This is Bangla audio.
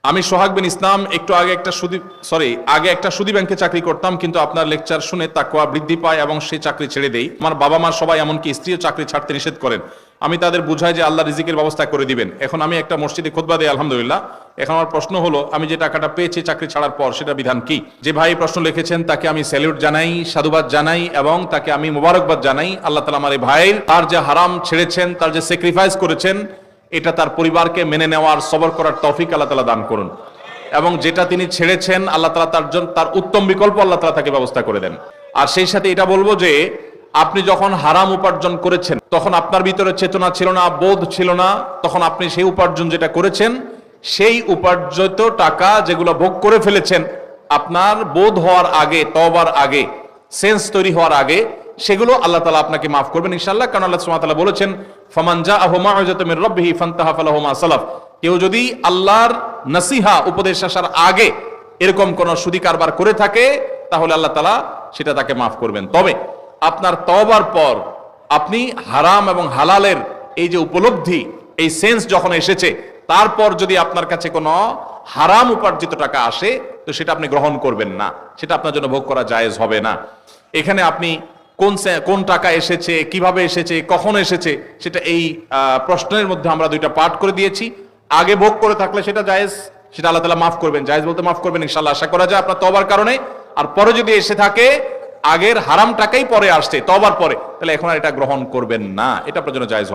আমি সোহাগ বিন ইসলাম আগে একটা সুদী ব্যাংকে চাকরি করতাম, কিন্তু আপনার লেকচার শুনে তাকওয়া বৃদ্ধি পায় এবং সেই চাকরি ছেড়ে দেই। আমার বাবা মা সবাই, এমনকি স্ত্রীও চাকরি ছাড়তে নিষেধ করেন। আমি তাদের বুঝাই যে আল্লাহ রিজিকের ব্যবস্থা করে দিবেন। এখন আমি একটা মসজিদে খুতবা দেই, আলহামদুলিল্লাহ। এখন আমার প্রশ্ন হলো, আমি যে টাকাটা পেয়েছি চাকরি ছাড়ার পর, সেটা বিধান কি? যে ভাই প্রশ্ন লিখেছেন তাকে আমি স্যালিউট জানাই, সাধুবাদ জানাই এবং তাকে আমি মোবারকবাদ জানাই। আল্লাহ তাআলা আমার এই ভাইয়ের, তার যে হারাম ছেড়েছেন, তার যে স্যাক্রিফাইস করেছেন, এটা তার পরিবারকে মেনে নেওয়ার, সবর করার তৌফিক আল্লাহ তাআলা দান করুন। এবং যেটা তিনি ছেড়েছেন, আল্লাহ তাআলা তার জন্য তার উত্তম বিকল্প আল্লাহ তাআলা তাকে ব্যবস্থা করে দেন। আর সেই সাথে এটা বলবো যে আপনি যখন হারাম উপার্জন করেছেন, তখন আপনার ভিতরে চেতনা ছিল না, বোধ ছিল না। তখন আপনি সেই উপার্জন যেটা করেছেন, সেই উপার্জিত টাকা যেগুলো ভোগ করে ফেলেছেন, আপনার বোধ হওয়ার আগে, তওবার আগে, সেন্স তৈরি হওয়ার আগে, সেগুলো আল্লাহ তাআলা আপনাকে মাফ করবেন ইনশাআল্লাহ। কারণ আল্লাহ সুবহানাহু ওয়া তাআলা বলেছেন, ফামান জাআহু মাউযাতুম মির রাব্বিহি ফান্তাহা ফালাহু মা সালাফ। কেউ যদি আল্লাহর নসিহা, উপদেশ আসার আগে এরকম কোন সুদী কারবার করে থাকে, তাহলে আল্লাহ তাআলা সেটা তাকে মাফ করবেন। তবে আপনার তওবার পর আপনি হারাম এবং হালালের এই যে উপলব্ধি, এই সেন্স যখন এসেছে, তারপর যদি আপনার কাছে কোনো হারাম উপার্জিত টাকা আসে, তো সেটা আপনি গ্রহণ করবেন না, সেটা আপনার জন্য ভোগ করা জায়েজ হবে না। এখানে আপনি কোন টাকা এসেছে, কিভাবে এসেছে, কখন এসেছে, সেটা এই প্রশ্নের মধ্যে আমরা দুইটা পার্ট করে দিয়েছি। আগে ভোগ করে থাকলে সেটা জায়েজ, সেটা আল্লাহ তাআলা মাফ করবেন, জায়েজ বলতে মাফ করবেন ইনশাআল্লাহ, আশা করা যায় আপনার তওবার কারণে। আর পরে যদি এসে থাকে আগের হারাম টাকাই পরে আসছে তওবার পরে, তাহলে এখন আর এটা গ্রহণ করবেন না, এটা আপনার জন্য জায়েজ হবে।